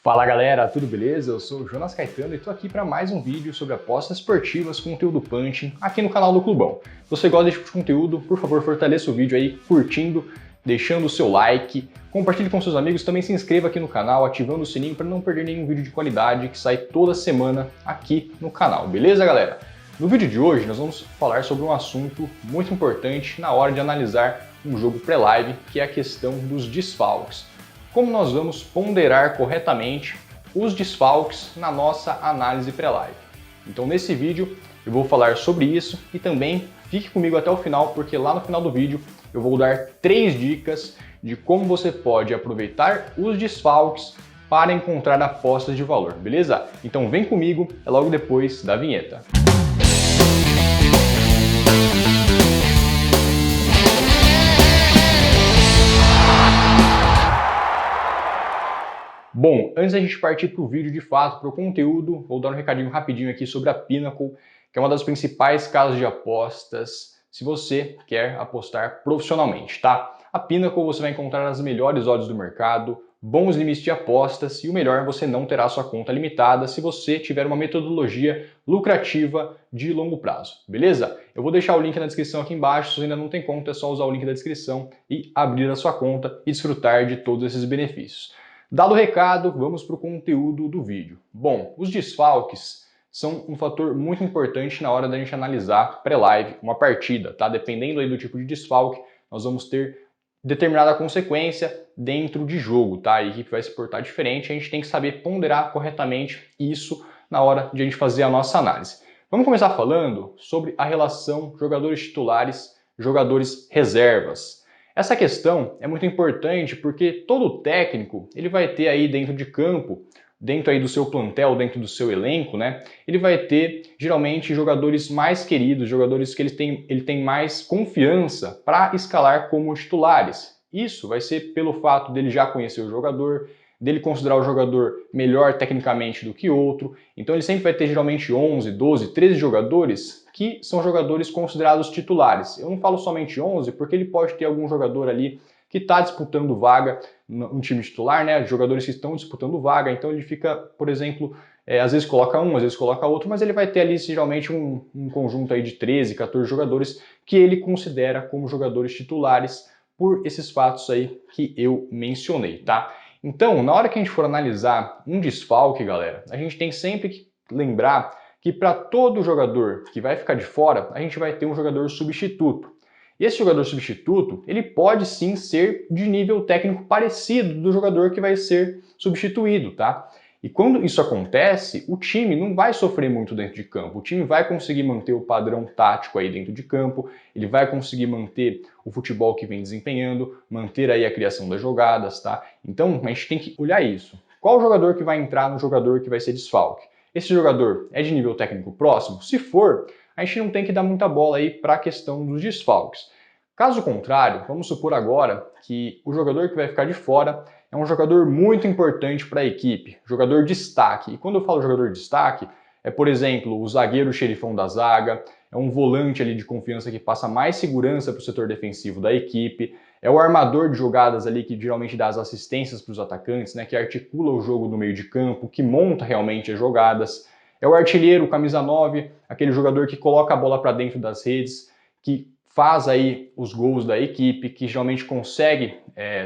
Fala galera, tudo beleza? Eu sou o Jonas Caetano e estou aqui para mais um vídeo sobre apostas esportivas com conteúdo punch aqui no canal do Clubão. Se você gosta desse tipo de conteúdo, por favor fortaleça o vídeo aí curtindo, deixando o seu like, compartilhe com seus amigos, também se inscreva aqui no canal, ativando o sininho para não perder nenhum vídeo de qualidade que sai toda semana aqui no canal, beleza galera? No vídeo de hoje nós vamos falar sobre um assunto muito importante na hora de analisar um jogo pré-live, que é a questão dos desfalques. Como nós vamos ponderar corretamente os desfalques na nossa análise pré-live. Então nesse vídeo eu vou falar sobre isso e também fique comigo até o final, porque lá no final do vídeo eu vou dar 3 dicas de como você pode aproveitar os desfalques para encontrar apostas de valor, beleza? Então vem comigo, é logo depois da vinheta. Bom, antes da gente partir para o vídeo de fato, para o conteúdo, vou dar um recadinho rapidinho aqui sobre a Pinnacle, que é uma das principais casas de apostas se você quer apostar profissionalmente, tá? A Pinnacle você vai encontrar as melhores odds do mercado, bons limites de apostas e o melhor, você não terá sua conta limitada se você tiver uma metodologia lucrativa de longo prazo, beleza? Eu vou deixar o link na descrição aqui embaixo, se você ainda não tem conta é só usar o link da descrição e abrir a sua conta e desfrutar de todos esses benefícios. Dado o recado, vamos para o conteúdo do vídeo. Bom, os desfalques são um fator muito importante na hora da gente analisar pré-live uma partida, tá? Dependendo aí do tipo de desfalque, nós vamos ter determinada consequência dentro de jogo, tá? A equipe vai se portar diferente, a gente tem que saber ponderar corretamente isso na hora de a gente fazer a nossa análise. Vamos começar falando sobre a relação jogadores titulares, jogadores reservas. Essa questão é muito importante porque todo técnico ele vai ter aí dentro de campo, dentro aí do seu plantel, dentro do seu elenco, né? Ele vai ter geralmente jogadores mais queridos, jogadores que ele tem mais confiança para escalar como titulares. Isso vai ser pelo fato dele já conhecer o jogador, dele considerar o jogador melhor tecnicamente do que outro. Então ele sempre vai ter geralmente 11, 12, 13 jogadores que são jogadores considerados titulares. Eu não falo somente 11 porque ele pode ter algum jogador ali que está disputando vaga no time titular, né? Jogadores que estão disputando vaga, então ele fica, por exemplo, às vezes coloca um, às vezes coloca outro, mas ele vai ter ali geralmente um conjunto aí de 13, 14 jogadores que ele considera como jogadores titulares por esses fatos aí que eu mencionei, tá? Então, na hora que a gente for analisar um desfalque, galera, a gente tem sempre que lembrar que para todo jogador que vai ficar de fora, a gente vai ter um jogador substituto. E esse jogador substituto, ele pode sim ser de nível técnico parecido do jogador que vai ser substituído, tá? E quando isso acontece, o time não vai sofrer muito dentro de campo. O time vai conseguir manter o padrão tático aí dentro de campo, ele vai conseguir manter o futebol que vem desempenhando, manter aí a criação das jogadas, tá? Então, a gente tem que olhar isso. Qual jogador que vai entrar no jogador que vai ser desfalque? Esse jogador é de nível técnico próximo? Se for, a gente não tem que dar muita bola aí para a questão dos desfalques. Caso contrário, vamos supor agora que o jogador que vai ficar de fora é um jogador muito importante para a equipe, jogador destaque. E quando eu falo jogador destaque, é, por exemplo, o zagueiro xerifão da zaga, é um volante ali de confiança que passa mais segurança para o setor defensivo da equipe, é o armador de jogadas ali que geralmente dá as assistências para os atacantes, né, que articula o jogo no meio de campo, que monta realmente as jogadas, é o artilheiro, o camisa 9, aquele jogador que coloca a bola para dentro das redes, que faz aí os gols da equipe, que geralmente consegue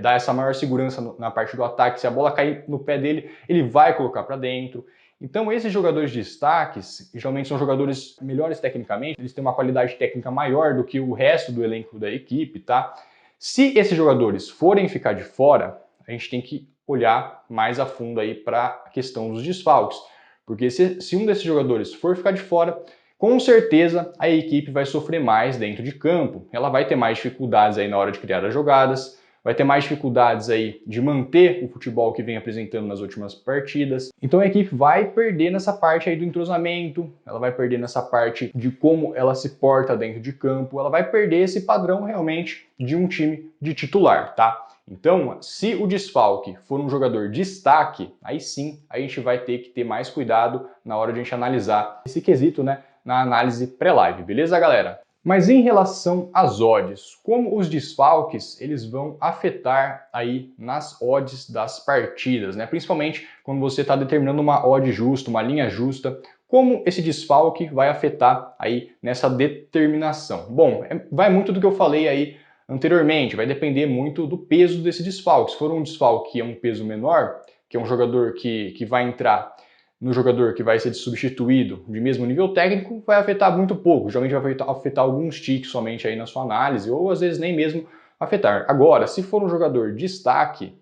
dar essa maior segurança na parte do ataque. Se a bola cair no pé dele, ele vai colocar para dentro. Então esses jogadores de destaques, geralmente são jogadores melhores tecnicamente, eles têm uma qualidade técnica maior do que o resto do elenco da equipe, tá? Se esses jogadores forem ficar de fora, a gente tem que olhar mais a fundo aí para a questão dos desfalques. Porque se um desses jogadores for ficar de fora, com certeza a equipe vai sofrer mais dentro de campo. Ela vai ter mais dificuldades aí na hora de criar as jogadas, vai ter mais dificuldades aí de manter o futebol que vem apresentando nas últimas partidas. Então a equipe vai perder nessa parte aí do entrosamento, ela vai perder nessa parte de como ela se porta dentro de campo, ela vai perder esse padrão realmente de um time de titular, tá? Então, se o desfalque for um jogador destaque, aí sim a gente vai ter que ter mais cuidado na hora de a gente analisar esse quesito, né, na análise pré-live, beleza, galera? Mas em relação às odds, como os desfalques eles vão afetar aí nas odds das partidas, né? Principalmente quando você está determinando uma odd justa, uma linha justa, como esse desfalque vai afetar aí nessa determinação? Bom, vai muito do que eu falei aí anteriormente, vai depender muito do peso desse desfalque. Se for um desfalque que é um peso menor, que é um jogador que vai entrar no jogador que vai ser substituído de mesmo nível técnico, vai afetar muito pouco. Geralmente vai afetar alguns tiques somente aí na sua análise, ou às vezes nem mesmo afetar. Agora, se for um jogador destaque,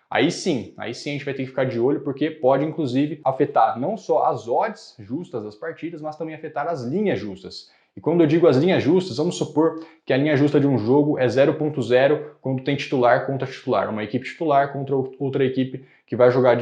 aí sim a gente vai ter que ficar de olho, porque pode inclusive afetar não só as odds justas das partidas, mas também afetar as linhas justas. E quando eu digo as linhas justas, vamos supor que a linha justa de um jogo é 0.0 quando tem titular contra titular, uma equipe titular contra outra equipe que vai jogar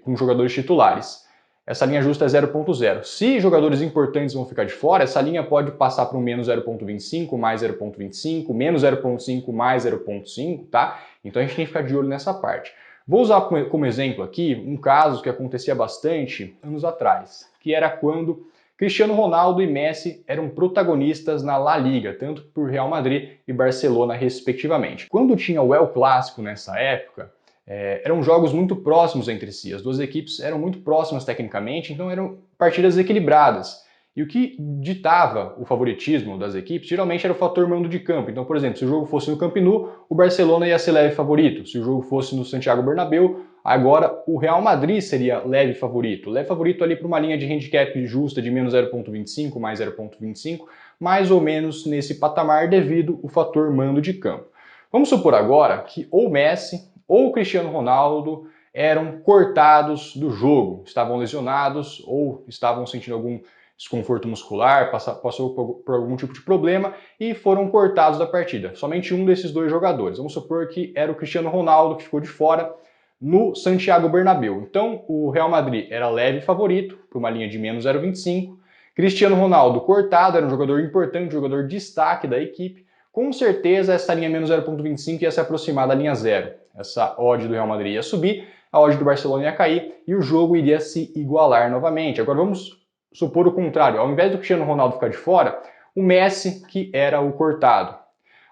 com jogadores titulares. Essa linha justa é 0.0. Se jogadores importantes vão ficar de fora, essa linha pode passar para um menos 0.25, mais 0.25, menos 0.5, mais 0.5, tá? Então a gente tem que ficar de olho nessa parte. Vou usar como exemplo aqui um caso que acontecia bastante anos atrás, que era quando Cristiano Ronaldo e Messi eram protagonistas na La Liga, tanto por Real Madrid e Barcelona, respectivamente. Quando tinha o El Clássico nessa época, eram jogos muito próximos entre si, as duas equipes eram muito próximas tecnicamente, então eram partidas equilibradas. E o que ditava o favoritismo das equipes geralmente era o fator mando de campo. Então, por exemplo, se o jogo fosse no Camp Nou, o Barcelona ia ser leve favorito. Se o jogo fosse no Santiago Bernabéu, agora o Real Madrid seria leve favorito. Leve favorito ali para uma linha de handicap justa de menos 0.25, mais 0.25, mais ou menos nesse patamar devido ao fator mando de campo. Vamos supor agora que ou Messi ou o Cristiano Ronaldo eram cortados do jogo, estavam lesionados ou estavam sentindo algum desconforto muscular, passou por algum tipo de problema e foram cortados da partida. Somente um desses dois jogadores. Vamos supor que era o Cristiano Ronaldo que ficou de fora no Santiago Bernabéu. Então o Real Madrid era leve favorito por uma linha de menos 0,25. Cristiano Ronaldo cortado, era um jogador importante, um jogador destaque da equipe. Com certeza essa linha menos 0,25 ia se aproximar da linha 0. Essa odd do Real Madrid ia subir, a odd do Barcelona ia cair e o jogo iria se igualar novamente. Agora vamos supor o contrário, ao invés do Cristiano Ronaldo ficar de fora, o Messi que era o cortado.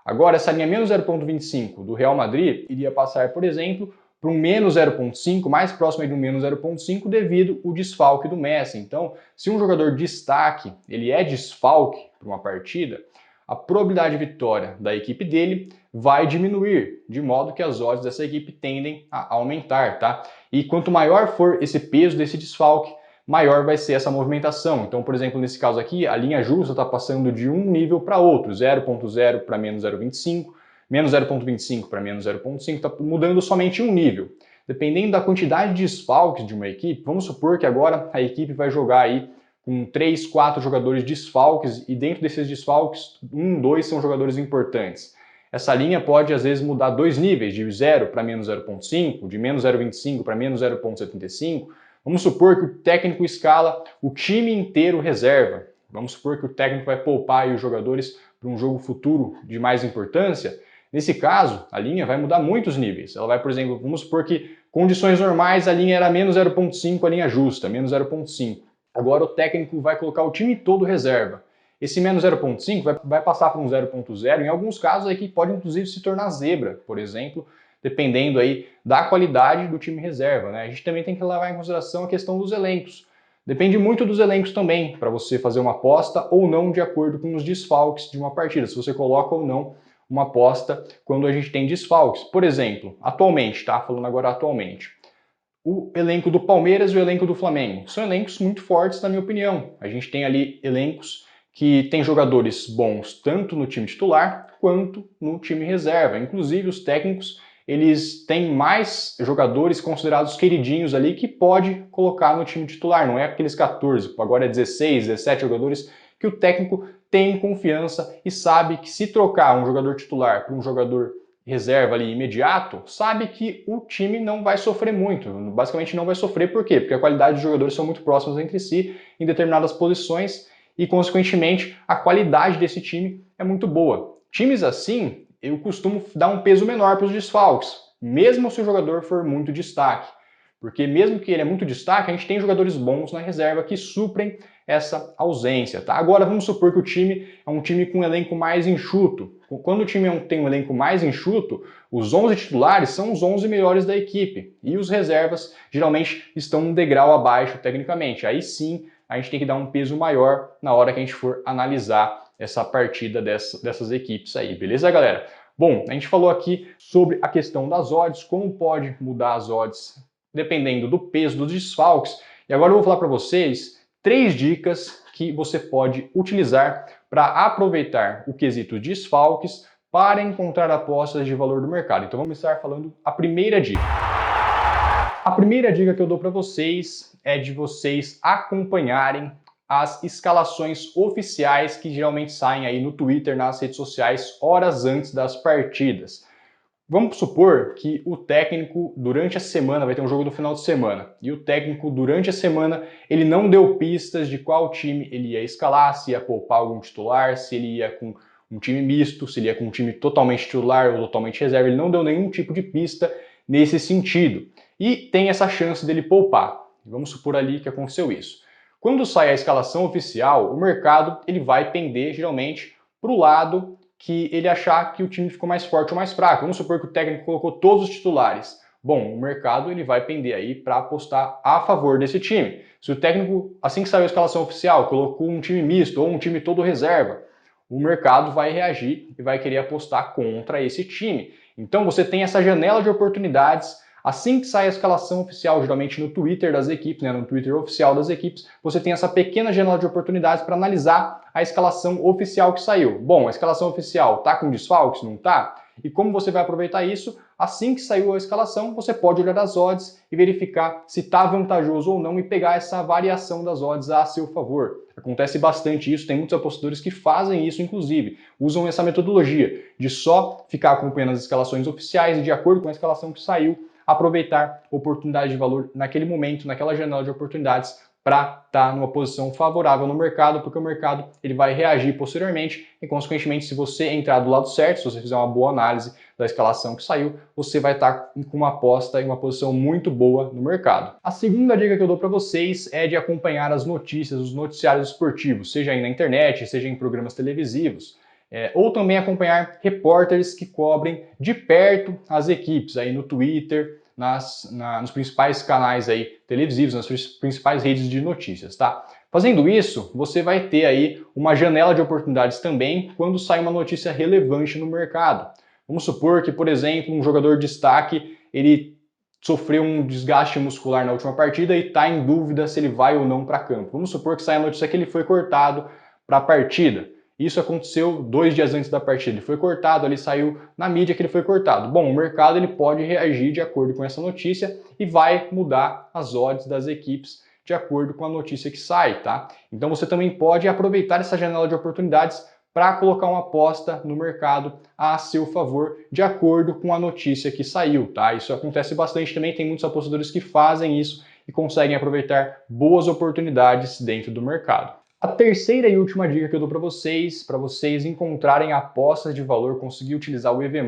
Agora essa linha menos 0,25 do Real Madrid iria passar, por exemplo, para um menos 0,5, mais próximo de um menos 0,5 devido ao desfalque do Messi. Então, se um jogador destaque, ele é desfalque para uma partida, a probabilidade de vitória da equipe dele vai diminuir, de modo que as odds dessa equipe tendem a aumentar, tá? E quanto maior for esse peso desse desfalque, maior vai ser essa movimentação. Então, por exemplo, nesse caso aqui, a linha justa está passando de um nível para outro, 0.0 para menos 0.25, menos 0.25 para menos 0.5, está mudando somente um nível. Dependendo da quantidade de desfalques de uma equipe, vamos supor que agora a equipe vai jogar aí com 3, 4 jogadores desfalques e dentro desses desfalques, 1, 2 são jogadores importantes. Essa linha pode às vezes mudar dois níveis, de 0 para menos 0.5, de menos 0.25 para menos 0.75. Vamos supor que o técnico escala o time inteiro reserva. Vamos supor que o técnico vai poupar aí os jogadores para um jogo futuro de mais importância. Nesse caso, a linha vai mudar muitos níveis. Ela vai, por exemplo, vamos supor que condições normais a linha era menos 0.5, a linha justa, menos 0.5. Agora o técnico vai colocar o time todo reserva. Esse menos 0.5 vai passar para um 0.0. Em alguns casos a equipe pode inclusive se tornar zebra, por exemplo, dependendo aí da qualidade do time reserva, né? A gente também tem que levar em consideração a questão dos elencos. Depende muito dos elencos também, para você fazer uma aposta ou não de acordo com os desfalques de uma partida, se você coloca ou não uma aposta quando a gente tem desfalques. Por exemplo, atualmente, tá? Falando agora atualmente, o elenco do Palmeiras e o elenco do Flamengo. São elencos muito fortes, na minha opinião. A gente tem ali elencos que tem jogadores bons tanto no time titular quanto no time reserva. Inclusive os técnicos, eles têm mais jogadores considerados queridinhos ali que pode colocar no time titular. Não é aqueles 14, agora é 16, 17 jogadores que o técnico tem confiança e sabe que se trocar um jogador titular por um jogador reserva ali imediato, sabe que o time não vai sofrer muito. Basicamente não vai sofrer, por quê? Porque a qualidade dos jogadores são muito próximas entre si em determinadas posições e, consequentemente, a qualidade desse time é muito boa. Times assim, eu costumo dar um peso menor para os desfalques, mesmo se o jogador for muito destaque. Porque mesmo que ele é muito destaque, a gente tem jogadores bons na reserva que suprem essa ausência, tá? Agora vamos supor que o time é um time com um elenco mais enxuto. Quando o time tem um elenco mais enxuto, os 11 titulares são os 11 melhores da equipe e os reservas geralmente estão um degrau abaixo tecnicamente. Aí sim, a gente tem que dar um peso maior na hora que a gente for analisar essa partida dessas equipes aí, beleza, galera? Bom, a gente falou aqui sobre a questão das odds, como pode mudar as odds dependendo do peso dos desfalques. E agora eu vou falar para vocês 3 dicas que você pode utilizar para aproveitar o quesito desfalques para encontrar apostas de valor do mercado. Então vamos começar falando a primeira dica. A primeira dica que eu dou para vocês é de vocês acompanharem as escalações oficiais que geralmente saem aí no Twitter, nas redes sociais, horas antes das partidas. Vamos supor que o técnico, durante a semana, vai ter um jogo no final de semana, e o técnico, durante a semana, ele não deu pistas de qual time ele ia escalar, se ia poupar algum titular, se ele ia com um time misto, se ele ia com um time totalmente titular ou totalmente reserva, ele não deu nenhum tipo de pista nesse sentido. E tem essa chance dele poupar. Vamos supor ali que aconteceu isso. Quando sai a escalação oficial, o mercado ele vai pender, geralmente, para o lado que ele achar que o time ficou mais forte ou mais fraco. Vamos supor que o técnico colocou todos os titulares. Bom, o mercado ele vai pender aí para apostar a favor desse time. Se o técnico, assim que saiu a escalação oficial, colocou um time misto ou um time todo reserva, o mercado vai reagir e vai querer apostar contra esse time. Então você tem essa janela de oportunidades. Assim que sai a escalação oficial, geralmente no Twitter das equipes, no Twitter oficial das equipes, você tem essa pequena janela de oportunidades para analisar a escalação oficial que saiu. Bom, a escalação oficial está com desfalques? Não está? E como você vai aproveitar isso? Assim que saiu a escalação, você pode olhar as odds e verificar se está vantajoso ou não e pegar essa variação das odds a seu favor. Acontece bastante isso, tem muitos apostadores que fazem isso, inclusive, usam essa metodologia de só ficar acompanhando as escalações oficiais e de acordo com a escalação que saiu, aproveitar oportunidade de valor naquele momento, naquela janela de oportunidades, para estar numa posição favorável no mercado, porque o mercado ele vai reagir posteriormente e, consequentemente, se você entrar do lado certo, se você fizer uma boa análise da escalação que saiu, você vai estar com uma aposta em uma posição muito boa no mercado. A segunda dica que eu dou para vocês é de acompanhar as notícias, os noticiários esportivos, seja aí na internet, seja em programas televisivos. Ou também acompanhar repórteres que cobrem de perto as equipes, aí no Twitter, nos principais canais aí televisivos, nas principais redes de notícias, tá? Fazendo isso, você vai ter aí uma janela de oportunidades também quando sai uma notícia relevante no mercado. Vamos supor que, por exemplo, um jogador de destaque, ele sofreu um desgaste muscular na última partida e está em dúvida se ele vai ou não para campo. Vamos supor que saia a notícia que ele foi cortado para a partida. Isso aconteceu 2 dias antes da partida, ele foi cortado, ali saiu na mídia que ele foi cortado. Bom, o mercado ele pode reagir de acordo com essa notícia e vai mudar as odds das equipes de acordo com a notícia que sai, tá? Então você também pode aproveitar essa janela de oportunidades para colocar uma aposta no mercado a seu favor, de acordo com a notícia que saiu, tá? Isso acontece bastante também, tem muitos apostadores que fazem isso e conseguem aproveitar boas oportunidades dentro do mercado. A terceira e última dica que eu dou para vocês encontrarem apostas de valor, conseguir utilizar o EV+,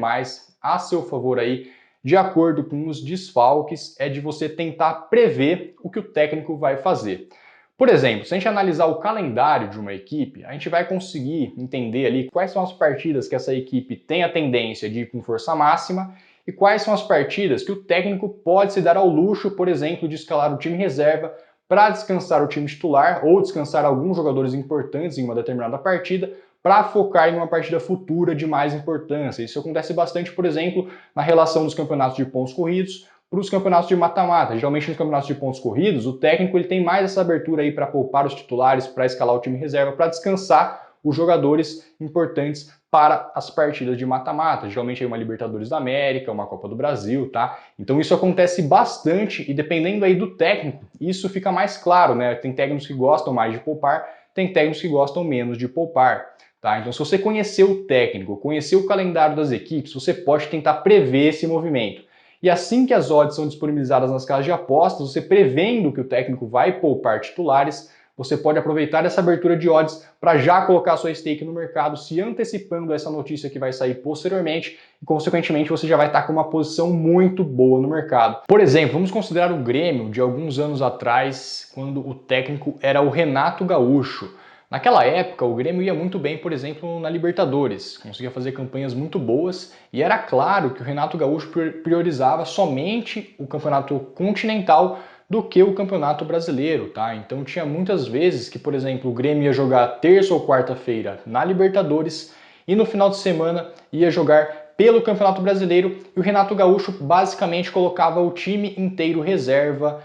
a seu favor aí, de acordo com os desfalques, é de você tentar prever o que o técnico vai fazer. Por exemplo, se a gente analisar o calendário de uma equipe, a gente vai conseguir entender ali quais são as partidas que essa equipe tem a tendência de ir com força máxima e quais são as partidas que o técnico pode se dar ao luxo, por exemplo, de escalar o time reserva para descansar o time titular ou descansar alguns jogadores importantes em uma determinada partida para focar em uma partida futura de mais importância. Isso acontece bastante, por exemplo, na relação dos campeonatos de pontos corridos para os campeonatos de mata-mata. Geralmente nos campeonatos de pontos corridos, o técnico ele tem mais essa abertura aí para poupar os titulares, para escalar o time reserva, para descansar os jogadores importantes para as partidas de mata-mata, geralmente é uma Libertadores da América, uma Copa do Brasil, tá? Então isso acontece bastante e dependendo aí do técnico, isso fica mais claro, né? Tem técnicos que gostam mais de poupar, tem técnicos que gostam menos de poupar, tá? Então se você conhecer o técnico, conhecer o calendário das equipes, você pode tentar prever esse movimento. E assim que as odds são disponibilizadas nas casas de apostas, você prevendo que o técnico vai poupar titulares, você pode aproveitar essa abertura de odds para já colocar sua stake no mercado, se antecipando a essa notícia que vai sair posteriormente e, consequentemente, você já vai estar com uma posição muito boa no mercado. Por exemplo, vamos considerar o Grêmio de alguns anos atrás, quando o técnico era o Renato Gaúcho. Naquela época, o Grêmio ia muito bem, por exemplo, na Libertadores, conseguia fazer campanhas muito boas e era claro que o Renato Gaúcho priorizava somente o campeonato continental do que o campeonato brasileiro, tá? Então tinha muitas vezes que, por exemplo, o Grêmio ia jogar terça ou quarta-feira na Libertadores e no final de semana ia jogar pelo Campeonato Brasileiro e o Renato Gaúcho basicamente colocava o time inteiro reserva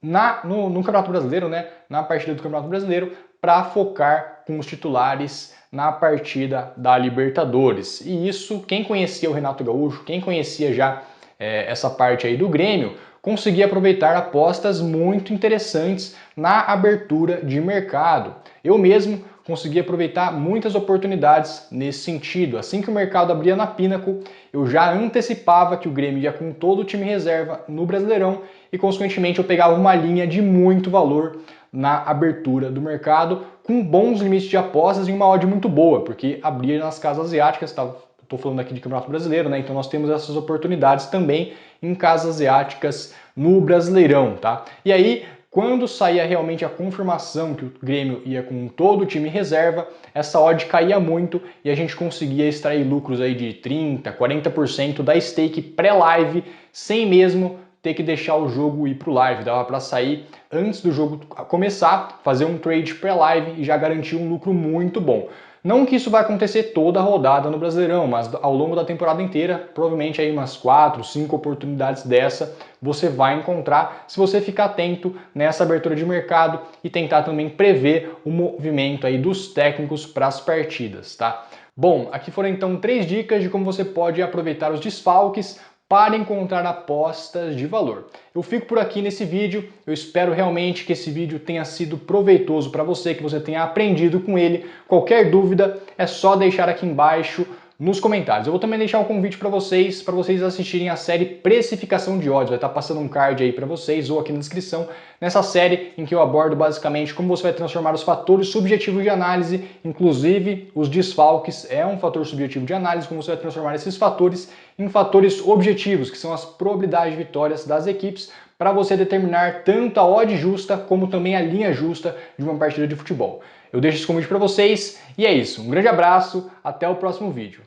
no Campeonato Brasileiro, né? Na partida do Campeonato Brasileiro, para focar com os titulares na partida da Libertadores. E isso, quem conhecia o Renato Gaúcho, quem conhecia já essa parte aí do Grêmio, conseguia aproveitar apostas muito interessantes na abertura de mercado. Eu mesmo consegui aproveitar muitas oportunidades nesse sentido. Assim que o mercado abria na Pinnacle, eu já antecipava que o Grêmio ia com todo o time reserva no Brasileirão e, consequentemente, eu pegava uma linha de muito valor na abertura do mercado, com bons limites de apostas e uma odd muito boa, porque abria nas casas asiáticas, estou falando aqui de Campeonato Brasileiro, né? Então nós temos essas oportunidades também em casas asiáticas no Brasileirão, tá? E aí, quando saía realmente a confirmação que o Grêmio ia com todo o time reserva, essa odd caía muito e a gente conseguia extrair lucros aí de 30%, 40% da stake pré-live, sem mesmo ter que deixar o jogo ir para o live. Dava para sair antes do jogo começar, fazer um trade pré-live e já garantir um lucro muito bom. Não que isso vai acontecer toda a rodada no Brasileirão, mas ao longo da temporada inteira, provavelmente aí umas 4, 5 oportunidades dessa você vai encontrar se você ficar atento nessa abertura de mercado e tentar também prever o movimento aí dos técnicos para as partidas, tá? Bom, aqui foram então 3 dicas de como você pode aproveitar os desfalques para encontrar apostas de valor. Eu fico por aqui nesse vídeo, eu espero realmente que esse vídeo tenha sido proveitoso para você, que você tenha aprendido com ele. Qualquer dúvida é só deixar aqui embaixo nos comentários. Eu vou também deixar um convite para vocês assistirem a série Precificação de Odds. Vai estar passando um card aí para vocês ou aqui na descrição, nessa série em que eu abordo basicamente como você vai transformar os fatores subjetivos de análise, inclusive os desfalques é um fator subjetivo de análise, como você vai transformar esses fatores em fatores objetivos, que são as probabilidades de vitórias das equipes, para você determinar tanto a odd justa como também a linha justa de uma partida de futebol. Eu deixo esse convite para vocês e é isso. Um grande abraço, até o próximo vídeo.